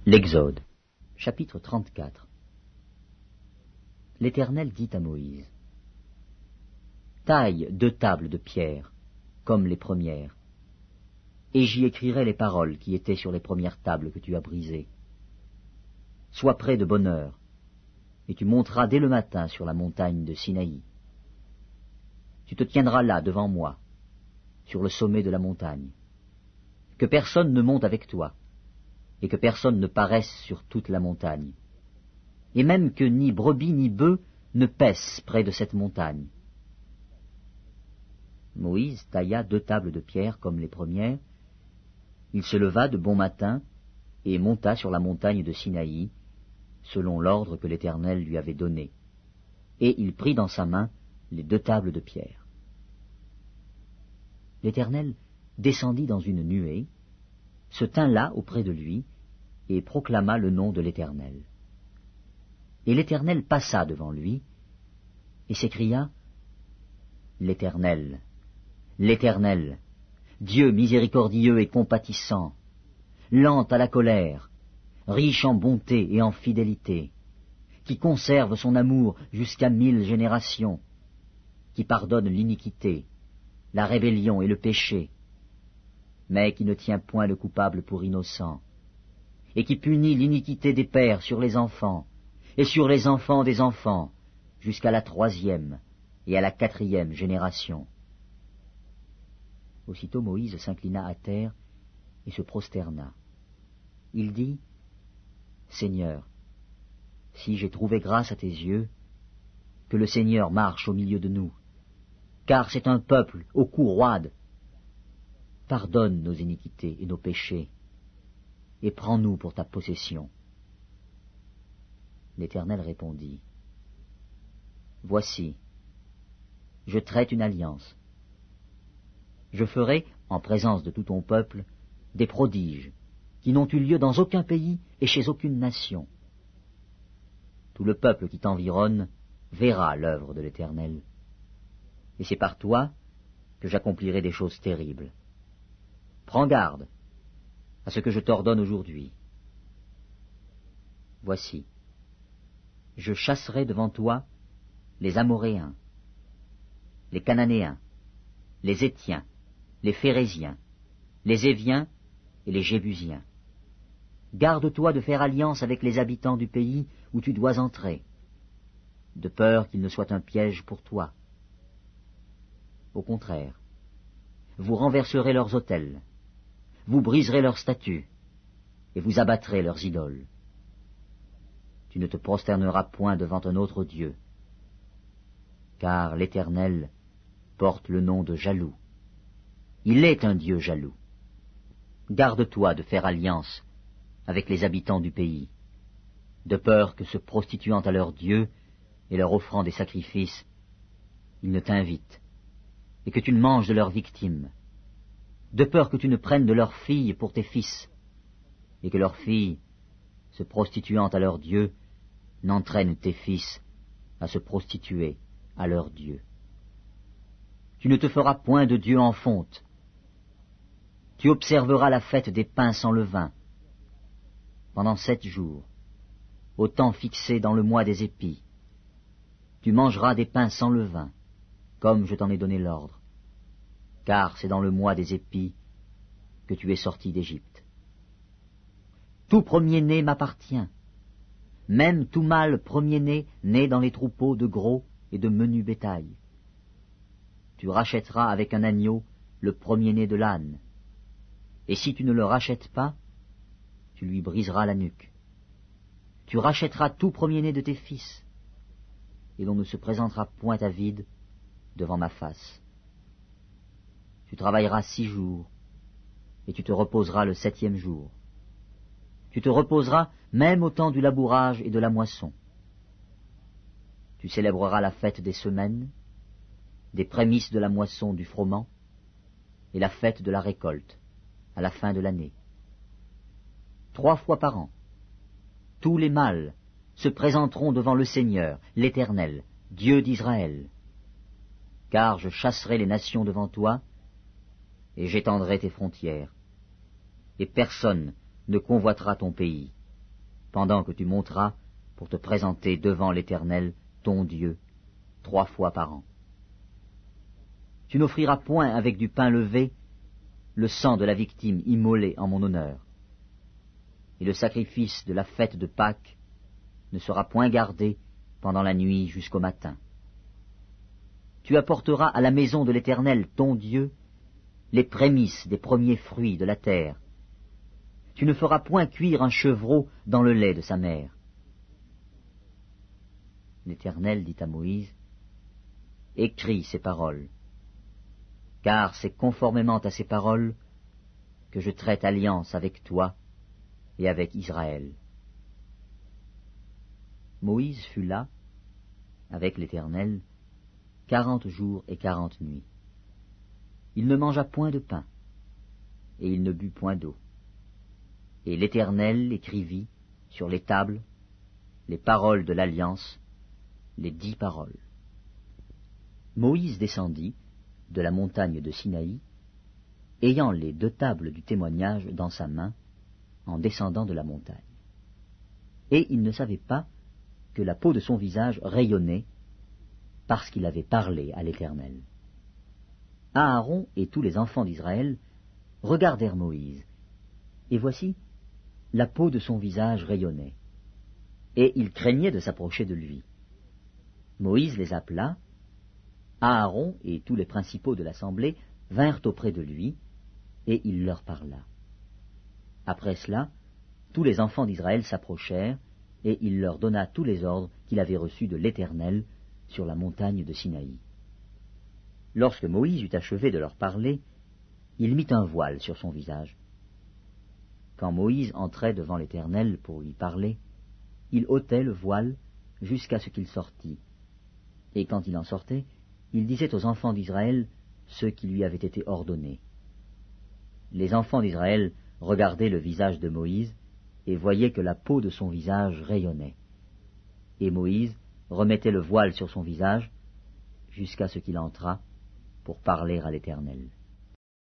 L'Exode, chapitre 34. L'Éternel dit à Moïse, « Taille 2 tables de pierre, comme les premières, et j'y écrirai les paroles qui étaient sur les premières tables que tu as brisées. Sois prêt de bonne heure, et tu monteras dès le matin sur la montagne de Sinaï. Tu te tiendras là devant moi, sur le sommet de la montagne. Que personne ne monte avec toi, et que personne ne paraisse sur toute la montagne, et même que ni brebis ni bœufs ne paissent près de cette montagne. » Moïse tailla 2 tables de pierre comme les premières. Il se leva de bon matin et monta sur la montagne de Sinaï, selon l'ordre que l'Éternel lui avait donné, et il prit dans sa main les 2 tables de pierre. L'Éternel descendit dans une nuée, se tint là auprès de lui, et proclama le nom de l'Éternel. Et l'Éternel passa devant lui, et s'écria, « L'Éternel, l'Éternel, Dieu miséricordieux et compatissant, lent à la colère, riche en bonté et en fidélité, qui conserve son amour jusqu'à 1000 générations, qui pardonne l'iniquité, la rébellion et le péché, mais qui ne tient point le coupable pour innocent, et qui punit l'iniquité des pères sur les enfants, et sur les enfants des enfants, jusqu'à la 3e et à la 4e génération. » Aussitôt Moïse s'inclina à terre et se prosterna. Il dit, « Seigneur, si j'ai trouvé grâce à tes yeux, que le Seigneur marche au milieu de nous, car c'est un peuple au cou roide. Pardonne nos iniquités et nos péchés, et prends-nous pour ta possession. » L'Éternel répondit, « Voici, je traite une alliance. Je ferai, en présence de tout ton peuple, des prodiges qui n'ont eu lieu dans aucun pays et chez aucune nation. Tout le peuple qui t'environne verra l'œuvre de l'Éternel, et c'est par toi que j'accomplirai des choses terribles. Prends garde à ce que je t'ordonne aujourd'hui. Voici, je chasserai devant toi les Amoréens, les Cananéens, les Héthiens, les Phéréziens, les Éviens et les Jébusiens. Garde-toi de faire alliance avec les habitants du pays où tu dois entrer, de peur qu'il ne soit un piège pour toi. Au contraire, vous renverserez leurs autels, vous briserez leurs statues, et vous abattrez leurs idoles. Tu ne te prosterneras point devant un autre Dieu, car l'Éternel porte le nom de jaloux. Il est un Dieu jaloux. Garde-toi de faire alliance avec les habitants du pays, de peur que se prostituant à leurs dieux et leur offrant des sacrifices, ils ne t'invitent, et que tu ne manges de leurs victimes, de peur que tu ne prennes de leurs filles pour tes fils, et que leurs filles, se prostituant à leurs dieux, n'entraînent tes fils à se prostituer à leurs dieux. Tu ne te feras point de Dieu en fonte. Tu observeras la fête des pains sans levain pendant 7 jours, au temps fixé dans le mois des épis. Tu mangeras des pains sans levain, comme je t'en ai donné l'ordre, car c'est dans le mois des épis que tu es sorti d'Égypte. Tout premier-né m'appartient, même tout mâle premier-né né dans les troupeaux de gros et de menu bétail. Tu rachèteras avec un agneau le premier-né de l'âne, et si tu ne le rachètes pas, tu lui briseras la nuque. Tu rachèteras tout premier-né de tes fils, et l'on ne se présentera point à vide devant ma face. Tu travailleras 6 jours, et tu te reposeras le 7e jour. Tu te reposeras même au temps du labourage et de la moisson. Tu célébreras la fête des semaines, des prémices de la moisson du froment, et la fête de la récolte, à la fin de l'année. 3 fois par an, tous les mâles se présenteront devant le Seigneur, l'Éternel, Dieu d'Israël. Car je chasserai les nations devant toi, et j'étendrai tes frontières, et personne ne convoitera ton pays. pendant que tu monteras pour te présenter devant l'Éternel, ton Dieu, 3 fois par an. Tu n'offriras point avec du pain levé le sang de la victime immolée en mon honneur, et le sacrifice de la fête de Pâques ne sera point gardé pendant la nuit jusqu'au matin. Tu apporteras à la maison de l'Éternel, ton Dieu, les prémices des premiers fruits de la terre. Tu ne feras point cuire un chevreau dans le lait de sa mère. L'Éternel dit à Moïse, « Écris ces paroles, car c'est conformément à ces paroles que je traite alliance avec toi et avec Israël. » Moïse fut là, avec l'Éternel, 40 jours et 40 nuits. Il ne mangea point de pain, et il ne but point d'eau. Et l'Éternel écrivit sur les tables les paroles de l'alliance, les 10 paroles. Moïse descendit de la montagne de Sinaï, ayant les 2 tables du témoignage dans sa main, en descendant de la montagne. Et il ne savait pas que la peau de son visage rayonnait, parce qu'il avait parlé à l'Éternel. Aaron et tous les enfants d'Israël regardèrent Moïse, et voici, la peau de son visage rayonnait, et ils craignaient de s'approcher de lui. Moïse les appela, Aaron et tous les principaux de l'assemblée vinrent auprès de lui, et il leur parla. Après cela, tous les enfants d'Israël s'approchèrent, et il leur donna tous les ordres qu'il avait reçus de l'Éternel sur la montagne de Sinaï. Lorsque Moïse eut achevé de leur parler, il mit un voile sur son visage. Quand Moïse entrait devant l'Éternel pour lui parler, il ôtait le voile jusqu'à ce qu'il sortît. Et quand il en sortait, il disait aux enfants d'Israël ce qui lui avait été ordonné. Les enfants d'Israël regardaient le visage de Moïse et voyaient que la peau de son visage rayonnait. Et Moïse remettait le voile sur son visage jusqu'à ce qu'il entrât pour parler à l'Éternel.